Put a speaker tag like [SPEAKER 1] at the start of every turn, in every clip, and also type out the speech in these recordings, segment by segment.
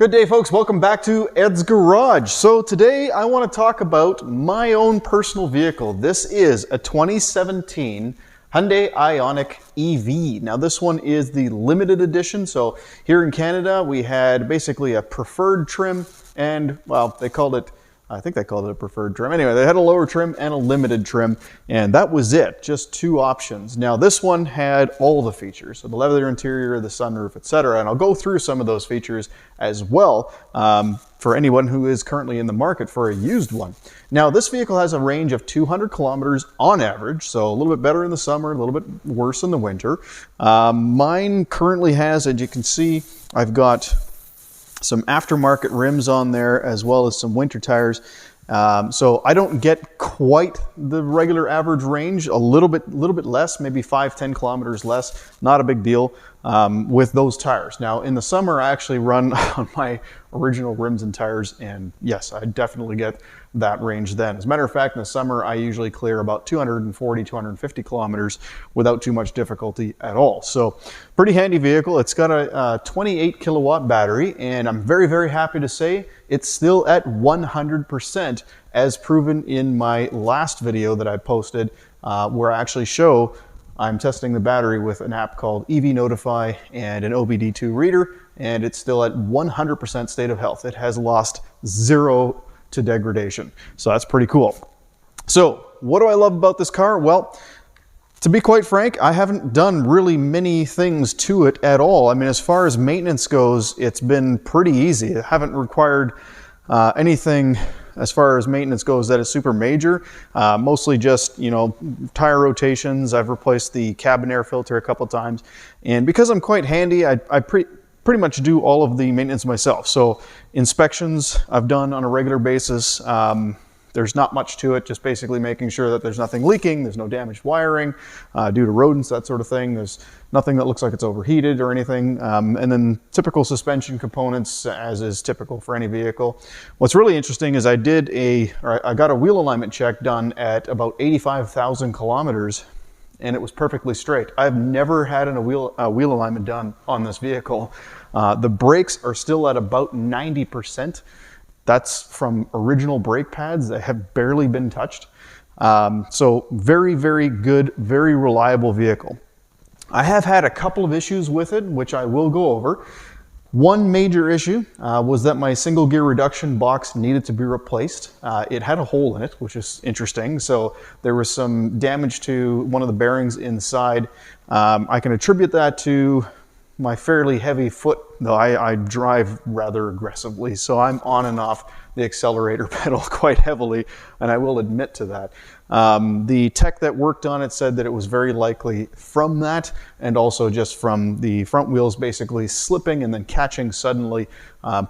[SPEAKER 1] Good day, folks. Welcome back to Ed's Garage. So today I want to talk about my own personal vehicle. This is a 2017 Hyundai IONIQ EV. Now this one is the limited edition. So here in Canada we had basically a preferred trim and, well, I think they called it a preferred trim. Anyway, they had a lower trim and a limited trim, and that was it, just two options. Now this one had all the features, so the leather interior, the sunroof, etc. And I'll go through some of those features as well for anyone who is currently in the market for a used one. Now this vehicle has a range of 200 kilometers on average, so a little bit better in the summer, a little bit worse in the winter. Mine currently has, as you can see, I've got some aftermarket rims on there as well as some winter tires. So I don't get quite the regular average range, a little bit less, maybe 5-10 kilometers less, not a big deal with those tires. Now in the summer I actually run on my original rims and tires, and yes, I definitely get that range then. As a matter of fact, in the summer I usually clear about 240, 250 kilometers without too much difficulty at all. So pretty handy vehicle. It's got a 28 kilowatt battery, and I'm very, very happy to say it's still at 100%, as proven in my last video that I posted where I actually show I'm testing the battery with an app called EV Notify and an OBD2 reader, and it's still at 100% state of health. It has lost zero to degradation. So that's pretty cool. So what do I love about this car? Well, to be quite frank, I haven't done really many things to it at all. I mean, as far as maintenance goes, it's been pretty easy. I haven't required anything as far as maintenance goes that is super major. Mostly just, tire rotations. I've replaced the cabin air filter a couple times. And because I'm quite handy, I pretty much do all of the maintenance myself. So inspections I've done on a regular basis. There's not much to it, just basically making sure that there's nothing leaking, there's no damaged wiring due to rodents, that sort of thing. There's nothing that looks like it's overheated or anything. And then typical suspension components, as is typical for any vehicle. What's really interesting is I got a wheel alignment check done at about 85,000 kilometers, and it was perfectly straight. I've never had a wheel alignment done on this vehicle. The brakes are still at about 90%. That's from original brake pads that have barely been touched. So very, very good, very reliable vehicle. I have had a couple of issues with it, which I will go over. One major issue was that my single gear reduction box needed to be replaced. It had a hole in it, which is interesting. So there was some damage to one of the bearings inside. I can attribute that to my fairly heavy foot, though I drive rather aggressively, so I'm on and off the accelerator pedal quite heavily, and I will admit to that. The tech that worked on it said that it was very likely from that, and also just from the front wheels basically slipping and then catching suddenly,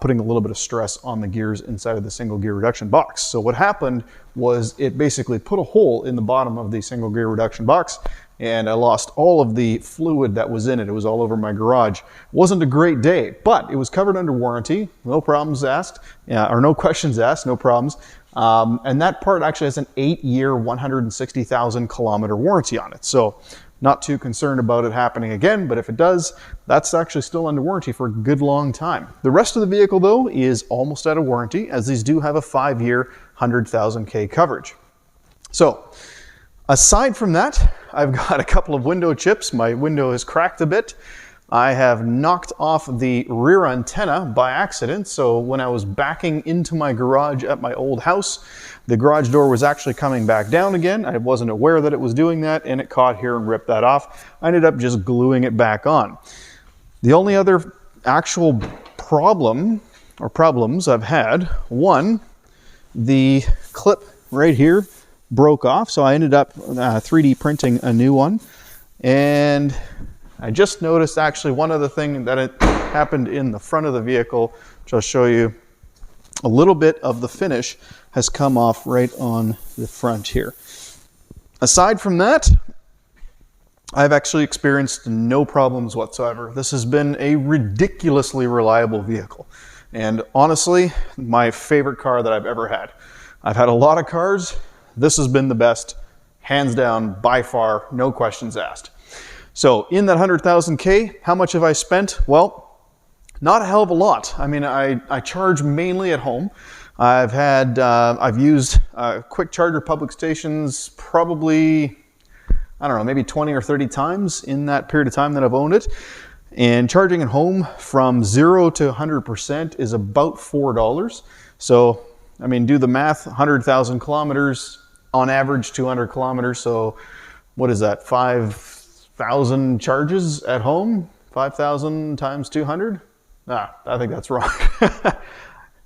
[SPEAKER 1] putting a little bit of stress on the gears inside of the single gear reduction box. So what happened was it basically put a hole in the bottom of the single gear reduction box, and I lost all of the fluid that was in it. It was all over my garage. It wasn't a great day, but it was covered under warranty. No problems asked, or no questions asked, no problems. And that part actually has an 8-year, 160,000 kilometer warranty on it. So not too concerned about it happening again, but if it does, that's actually still under warranty for a good long time. The rest of the vehicle though is almost out of warranty, as these do have a 5-year, 100,000 K coverage. So aside from that, I've got a couple of window chips. My window is cracked a bit. I have knocked off the rear antenna by accident. So when I was backing into my garage at my old house, the garage door was actually coming back down again. I wasn't aware that it was doing that, and it caught here and ripped that off. I ended up just gluing it back on. The only other actual problem or problems I've had, one, the clip right here broke off, so I ended up 3D printing a new one. And I just noticed actually one other thing that it happened in the front of the vehicle, which I'll show you. A little bit of the finish has come off right on the front here. Aside from that, I've actually experienced no problems whatsoever. This has been a ridiculously reliable vehicle, and honestly, my favorite car that I've ever had. I've had a lot of cars. This has been the best, hands down, by far, no questions asked. So in that 100,000 K, how much have I spent? Well, Not a hell of a lot. I mean, I charge mainly at home. I've used quick charger public stations probably, I don't know, maybe 20 or 30 times in that period of time that I've owned it. And charging at home from 0 to 100% is about $4. So, I mean, do the math, 100,000 kilometers, on average 200 kilometers. So what is that, 5,000 charges at home? 5,000 times 200? I think that's wrong.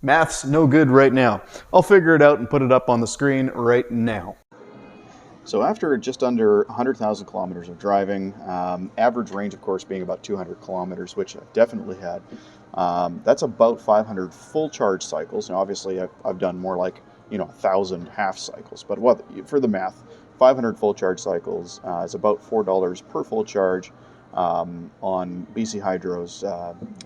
[SPEAKER 1] Math's no good right now. I'll figure it out and put it up on the screen right now. So after just under 100,000 kilometers of driving, average range, of course, being about 200 kilometers, which I've definitely had, that's about 500 full charge cycles. Now, obviously, I've done more like, 1,000 half cycles, but for the math, 500 full charge cycles is about $4 per full charge on BC Hydro's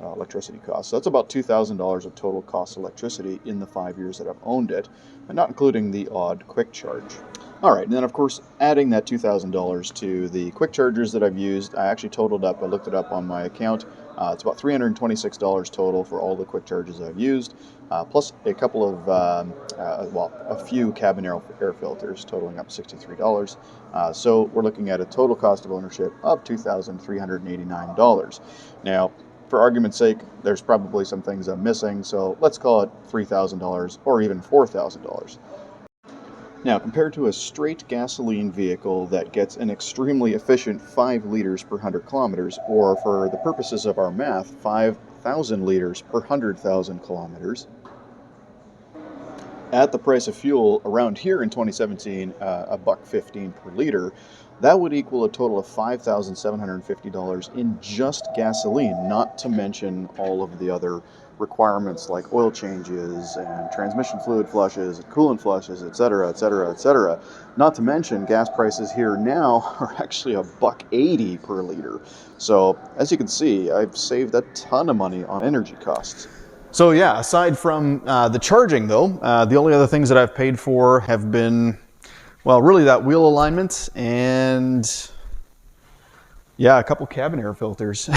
[SPEAKER 1] electricity costs. So that's about $2,000 of total cost of electricity in the 5 years that I've owned it, and not including the odd quick charge. All right, and then of course, adding that $2,000 to the quick chargers that I've used, I actually totaled up, I looked it up on my account, it's about $326 total for all the quick charges I've used, plus a couple of, a few cabin air filters totaling up $63. So we're looking at a total cost of ownership of $2,389. Now, for argument's sake, there's probably some things I'm missing, so let's call it $3,000 or even $4,000. Now, compared to a straight gasoline vehicle that gets an extremely efficient 5 liters per 100 kilometers, or for the purposes of our math, 5,000 liters per 100,000 kilometers, at the price of fuel around here in 2017, $1.15 per liter, that would equal a total of $5,750 in just gasoline, not to mention all of the other requirements like oil changes and transmission fluid flushes, coolant flushes, etc., etc., etc. Not to mention gas prices here now are actually $1.80 per liter. So as you can see, I've saved a ton of money on energy costs. So yeah, aside from the charging though, the only other things that I've paid for have been, well, really that wheel alignment and yeah, a couple cabin air filters.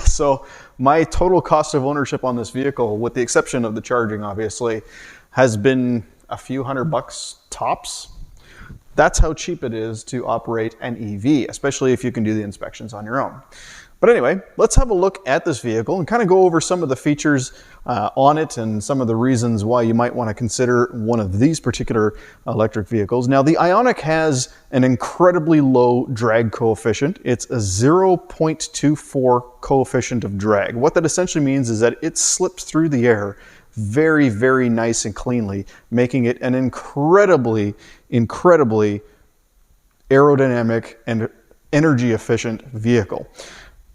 [SPEAKER 1] So my total cost of ownership on this vehicle, with the exception of the charging obviously, has been a few $100 tops. That's how cheap it is to operate an EV, especially if you can do the inspections on your own. But anyway, let's have a look at this vehicle and kind of go over some of the features on it and some of the reasons why you might want to consider one of these particular electric vehicles. Now, the IONIQ has an incredibly low drag coefficient. It's a 0.24 coefficient of drag. What that essentially means is that it slips through the air very, very nice and cleanly, making it an incredibly, incredibly aerodynamic and energy efficient vehicle.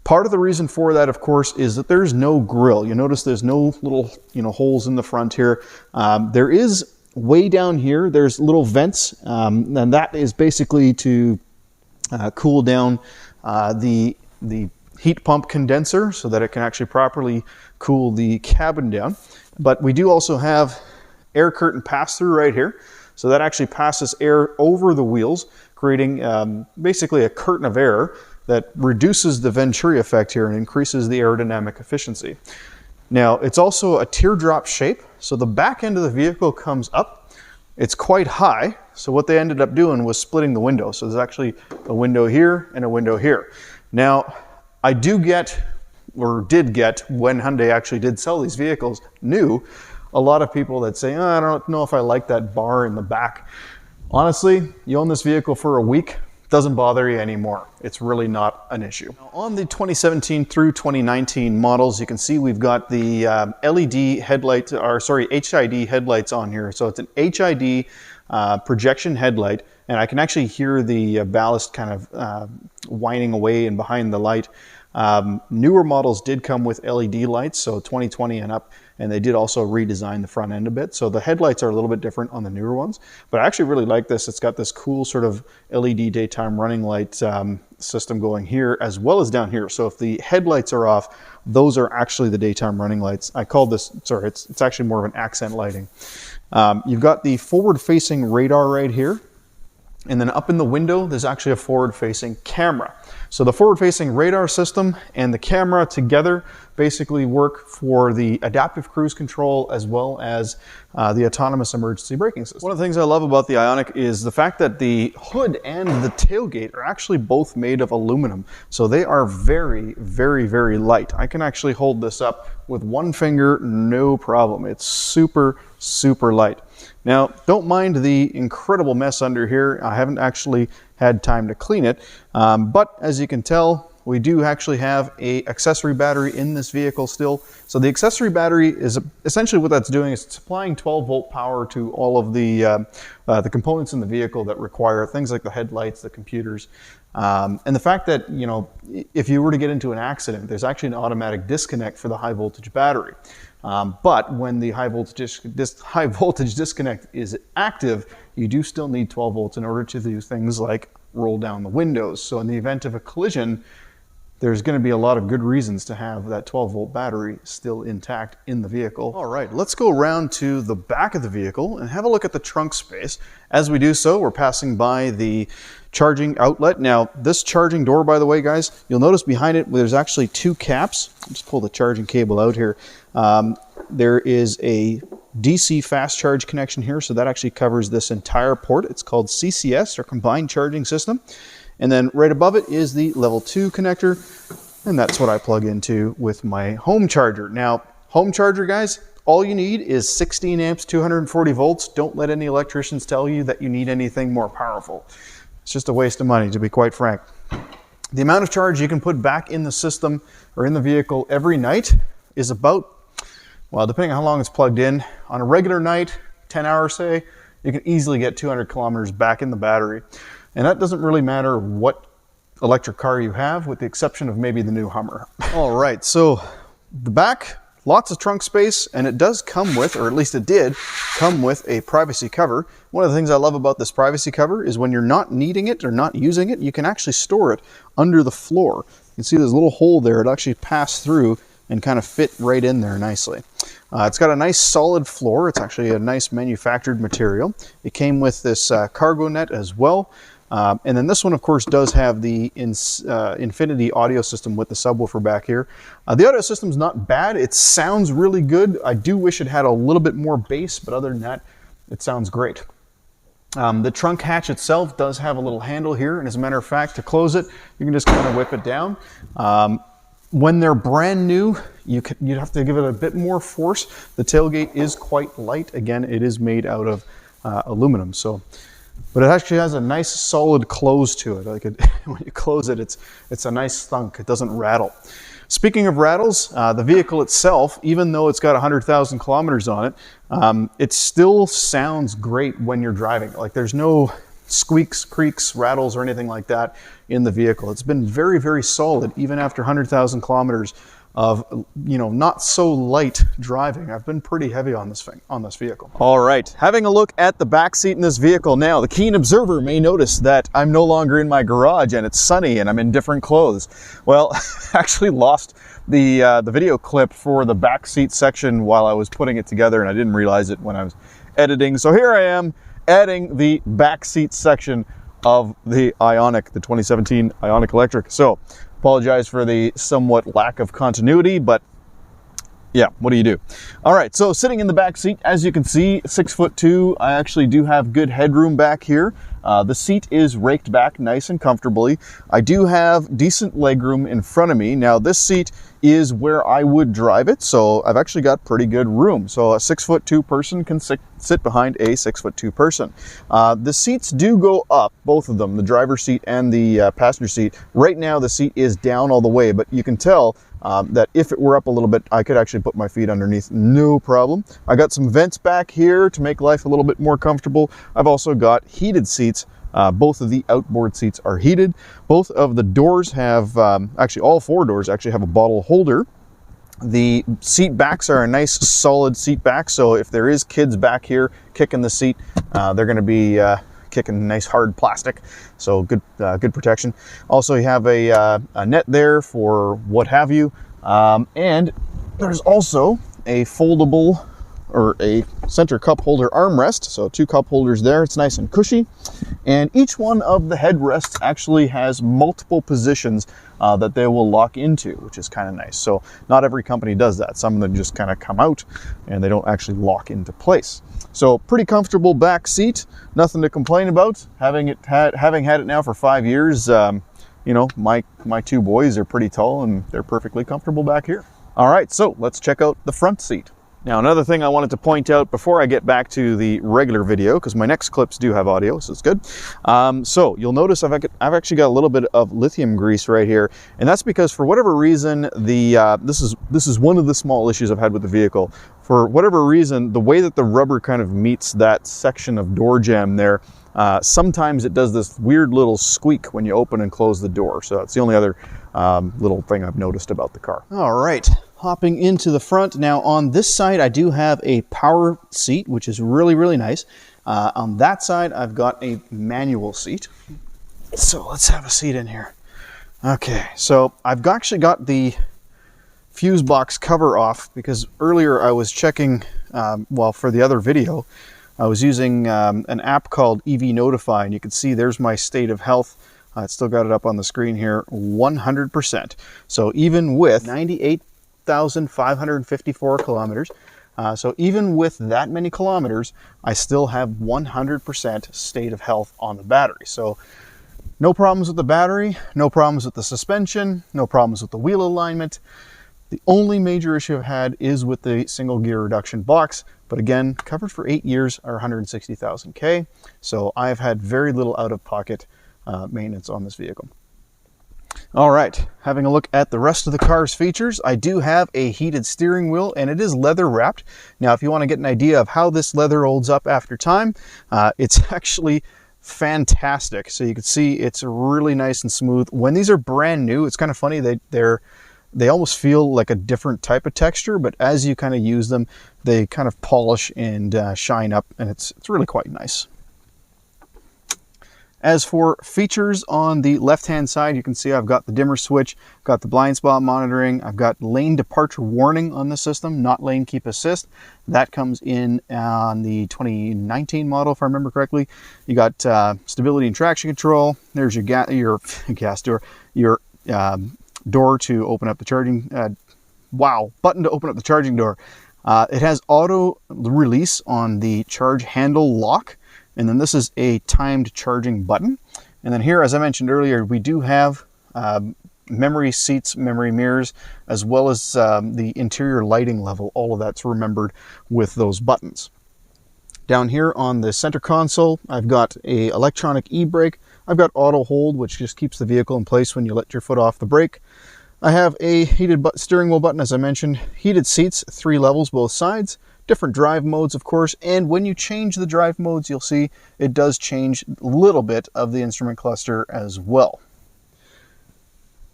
[SPEAKER 1] Part of the reason for that, of course, is that there's no grille. You notice there's no little, holes in the front here. There is way down here, there's little vents, and that is basically to cool down the heat pump condenser so that it can actually properly cool the cabin down. But we do also have air curtain pass-through right here. So that actually passes air over the wheels, creating basically a curtain of air that reduces the Venturi effect here and increases the aerodynamic efficiency. Now, it's also a teardrop shape, so the back end of the vehicle comes up. It's quite high, so what they ended up doing was splitting the window. So there's actually a window here and a window here. Now, I do get, or did get, when Hyundai actually did sell these vehicles new, a lot of people that say, I don't know if I like that bar in the back. Honestly, you own this vehicle for a week, doesn't bother you anymore. It's really not an issue. Now, on the 2017 through 2019 models, you can see we've got the LED headlight, or sorry, HID headlights on here. So it's an HID projection headlight, and I can actually hear the ballast kind of whining away and behind the light. Newer models did come with LED lights, so 2020 and up, and they did also redesign the front end a bit. So the headlights are a little bit different on the newer ones, but I actually really like this. It's got this cool sort of LED daytime running light system going here as well as down here. So if the headlights are off, those are actually the daytime running lights. I call this, sorry, it's actually more of an accent lighting. You've got the forward-facing radar right here. And then up in the window, there's actually a forward-facing camera. So the forward-facing radar system and the camera together basically work for the adaptive cruise control as well as the autonomous emergency braking system. One of the things I love about the IONIQ is the fact that the hood and the tailgate are actually both made of aluminum. So they are very, very, very light. I can actually hold this up with one finger, no problem. It's super, super light. Now, don't mind the incredible mess under here. I haven't actually had time to clean it, but as you can tell, we do actually have a accessory battery in this vehicle still. So the accessory battery is essentially what that's doing is it's supplying 12-volt power to all of the components in the vehicle that require things like the headlights, the computers, and the fact that, you know, if you were to get into an accident, there's actually an automatic disconnect for the high voltage battery. But when the high voltage disconnect is active, you do still need 12 volts in order to do things like roll down the windows. So in the event of a collision, there's going to be a lot of good reasons to have that 12-volt battery still intact in the vehicle. All right, let's go around to the back of the vehicle and have a look at the trunk space. As we do so, we're passing by the charging outlet. Now, this charging door, by the way, guys, you'll notice behind it, there's actually two caps. Let's pull the charging cable out here. There is a DC fast charge connection here, so that actually covers this entire port. It's called CCS, or Combined Charging System. And then right above it is the level 2 connector, and that's what I plug into with my home charger. Now, home charger, guys, all you need is 16 amps, 240 volts. Don't let any electricians tell you that you need anything more powerful. It's just a waste of money, to be quite frank. The amount of charge you can put back in the system or in the vehicle every night is about, well, depending on how long it's plugged in, on a regular night, 10 hours say, you can easily get 200 kilometers back in the battery. And that doesn't really matter what electric car you have, with the exception of maybe the new Hummer. All right, so the back, lots of trunk space, and it does come with, or at least it did, come with a privacy cover. One of the things I love about this privacy cover is when you're not needing it or not using it, you can actually store it under the floor. You can see there's a little hole there. It actually passed through and kind of fit right in there nicely. It's got a nice solid floor. It's actually a nice manufactured material. It came with this cargo net as well. And then this one, of course, does have the Infinity audio system with the subwoofer back here. The audio system's not bad. It sounds really good. I do wish it had a little bit more bass, but other than that, it sounds great. The trunk hatch itself does have a little handle here, and as a matter of fact, to close it, you can just kind of whip it down. When they're brand new, you'd have to give it a bit more force. The tailgate is quite light. Again, it is made out of aluminum, but it actually has a nice solid close to it. Like when you close it, it's a nice thunk. It doesn't rattle. Speaking of rattles, the vehicle itself, even though it's got 100,000 kilometers on it, it still sounds great when you're driving. Like there's no squeaks, creaks, rattles, or anything like that in the vehicle. It's been very, very solid, even after 100,000 kilometers of, you know, not so light driving. I've been pretty heavy on this vehicle. All right, having a look at the back seat in this vehicle now, the keen observer may notice that I'm no longer in my garage and it's sunny and I'm in different clothes. Well, I actually lost the video clip for the back seat section while I was putting it together, and I didn't realize it when I was editing. So here I am adding the back seat section of the IONIQ, the 2017 IONIQ Electric. So apologize for the somewhat lack of continuity, but yeah, what do you do? All right, so sitting in the back seat, as you can see, 6'2", I actually do have good headroom back here. The seat is raked back nice and comfortably. I do have decent legroom in front of me. Now this seat is where I would drive it, so I've actually got pretty good room. So a 6'2" person can sit behind a 6'2" person. The seats do go up, both of them, the driver's seat and the passenger seat. Right now the seat is down all the way, but you can tell that if it were up a little bit, I could actually put my feet underneath, no problem. I got some vents back here to make life a little bit more comfortable. I've also got heated seats. Both of the outboard seats are heated. Both of the doors have, actually all four doors actually have a bottle holder. The seat backs are a nice solid seat back, so if there is kids back here kicking the seat, they're going to be kicking nice hard plastic, so good protection. Also, you have a net there for what have you, and there's also a foldable or a center cup holder armrest. So 2 cup holders there. It's nice and cushy. And each one of the headrests actually has multiple positions that they will lock into, which is kind of nice. So not every company does that. Some of them just kind of come out and they don't actually lock into place. So pretty comfortable back seat, nothing to complain about. Having had it now for 5 years, you know, my 2 boys are pretty tall and they're perfectly comfortable back here. All right, so let's check out the front seat. Now, another thing I wanted to point out before I get back to the regular video, because my next clips do have audio, so it's good. So you'll notice I've actually got a little bit of lithium grease right here, and that's because for whatever reason, this is one of the small issues I've had with the vehicle. For whatever reason, the way that the rubber kind of meets that section of door jamb there, sometimes it does this weird little squeak when you open and close the door. So that's the only other little thing I've noticed about the car. All right, hopping into the front. Now on this side, I do have a power seat, which is really, really nice. On that side, I've got a manual seat. So let's have a seat in here. Okay, so I've actually got the fuse box cover off because earlier I was checking, well, for the other video, I was using an app called EV Notify, and you can see there's my state of health. I still got it up on the screen here, 100%. So even with 98,554 kilometers, so even with that many kilometers, I still have 100% state of health on the battery. So no problems with the battery, no problems with the suspension, no problems with the wheel alignment. The only major issue I've had is with the single gear reduction box, but again, covered for 8 years or 160,000 K. So I've had very little out-of-pocket maintenance on this vehicle. All right, having a look at the rest of the car's features, I do have a heated steering wheel and it is leather wrapped. Now, if you want to get an idea of how this leather holds up after time, it's actually fantastic. So you can see it's really nice and smooth. When these are brand new, it's kind of funny, they almost feel like a different type of texture, but as you kind of use them, they kind of polish and shine up, and it's really quite nice. As for features on the left-hand side, you can see I've got the dimmer switch, got the blind spot monitoring, I've got lane departure warning on the system, not lane keep assist. That comes in on the 2019 model, if I remember correctly. You got stability and traction control. There's your gas door, your door to open up the charging, button to open up the charging door. It has auto release on the charge handle lock. And then this is a timed charging button. And then here, as I mentioned earlier, we do have memory seats, memory mirrors, as well as the interior lighting level. All of that's remembered with those buttons. Down here on the center console, I've got a electronic e-brake. I've got auto hold, which just keeps the vehicle in place when you let your foot off the brake. I have a heated steering wheel button, as I mentioned, heated seats, 3 levels, both sides, different drive modes, of course, and when you change the drive modes, you'll see it does change a little bit of the instrument cluster as well.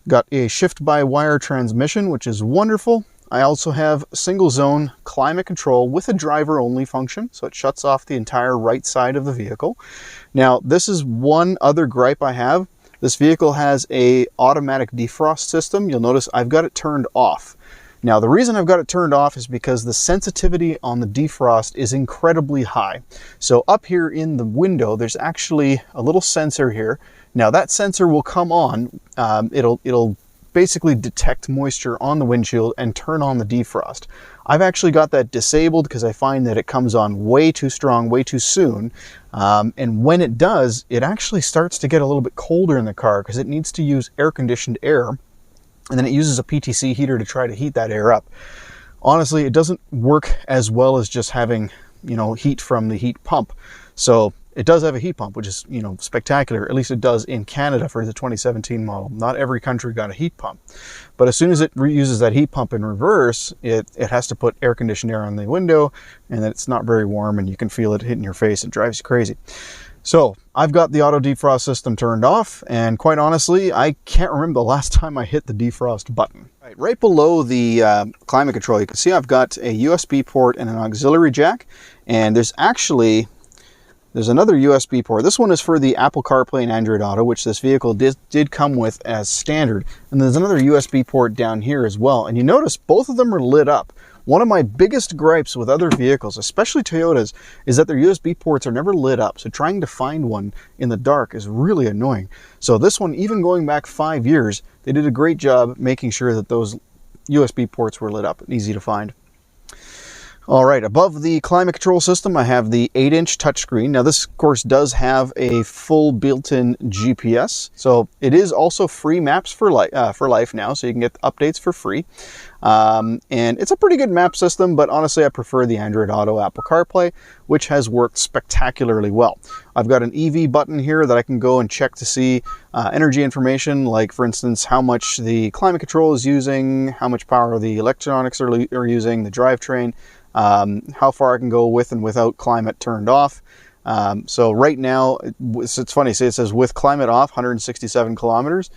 [SPEAKER 1] Got a shift-by-wire transmission, which is wonderful. I also have single zone climate control with a driver-only function, so it shuts off the entire right side of the vehicle. Now, this is one other gripe I have. This vehicle has an automatic defrost system. You'll notice I've got it turned off. Now, the reason I've got it turned off is because the sensitivity on the defrost is incredibly high. So up here in the window, there's actually a little sensor here. Now, that sensor will come on. It'll basically detect moisture on the windshield and turn on the defrost. I've actually got that disabled because I find that it comes on way too strong, way too soon. And when it does, it actually starts to get a little bit colder in the car because it needs to use air-conditioned air. And then it uses a PTC heater to try to heat that air up. Honestly, it doesn't work as well as just having, heat from the heat pump. So it does have a heat pump, which is, spectacular. At least it does in Canada for the 2017 model. Not every country got a heat pump. But as soon as it uses that heat pump in reverse, it has to put air-conditioned air on the window, and it's not very warm, and you can feel it hitting your face. It drives you crazy. So I've got the auto defrost system turned off, and quite honestly, I can't remember the last time I hit the defrost button. Right below the climate control, you can see I've got a USB port and an auxiliary jack, and there's another USB port. This one is for the Apple CarPlay and Android Auto, which this vehicle did come with as standard. And there's another USB port down here as well. And you notice both of them are lit up. One of my biggest gripes with other vehicles, especially Toyotas, is that their USB ports are never lit up. So trying to find one in the dark is really annoying. So this one, even going back 5 years, they did a great job making sure that those USB ports were lit up and easy to find. All right, above the climate control system, I have the 8-inch touchscreen. Now this, of course, does have a full built-in GPS. So it is also free maps for life now, so you can get updates for free. And it's a pretty good map system, but honestly, I prefer the Android Auto Apple CarPlay, which has worked spectacularly well. I've got an EV button here that I can go and check to see energy information, like, for instance, how much the climate control is using, how much power the electronics are using, the drivetrain, how far I can go with and without climate turned off. So right now, it's funny, say it says with climate off, 167 kilometers,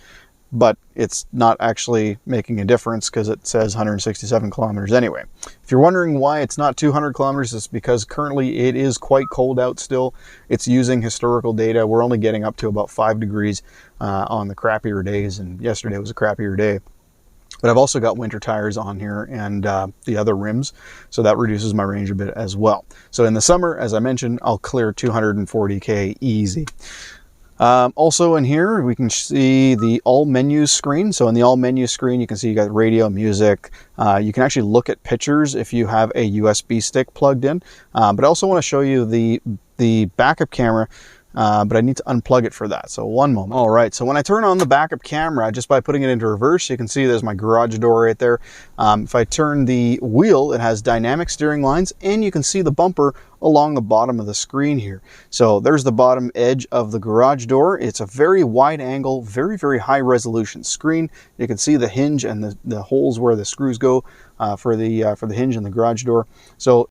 [SPEAKER 1] but it's not actually making a difference because it says 167 kilometers anyway. If you're wondering why it's not 200 kilometers, it's because currently it is quite cold out still. It's using historical data. We're only getting up to about 5 degrees on the crappier days, and yesterday was a crappier day. But I've also got winter tires on here and the other rims, so that reduces my range a bit as well. So in the summer, as I mentioned, I'll clear 240K easy. Also in here, we can see the all menus screen. So in the all menu screen, you can see you got radio, music. You can actually look at pictures if you have a USB stick plugged in. But I also want to show you the backup camera. But I need to unplug it for that. So one moment. All right, so when I turn on the backup camera, just by putting it into reverse, you can see there's my garage door right there. If I turn the wheel, it has dynamic steering lines, and you can see the bumper along the bottom of the screen here. So there's the bottom edge of the garage door. It's a very wide angle, very, very high resolution screen. You can see the hinge and the holes where the screws go for the hinge and the garage door. So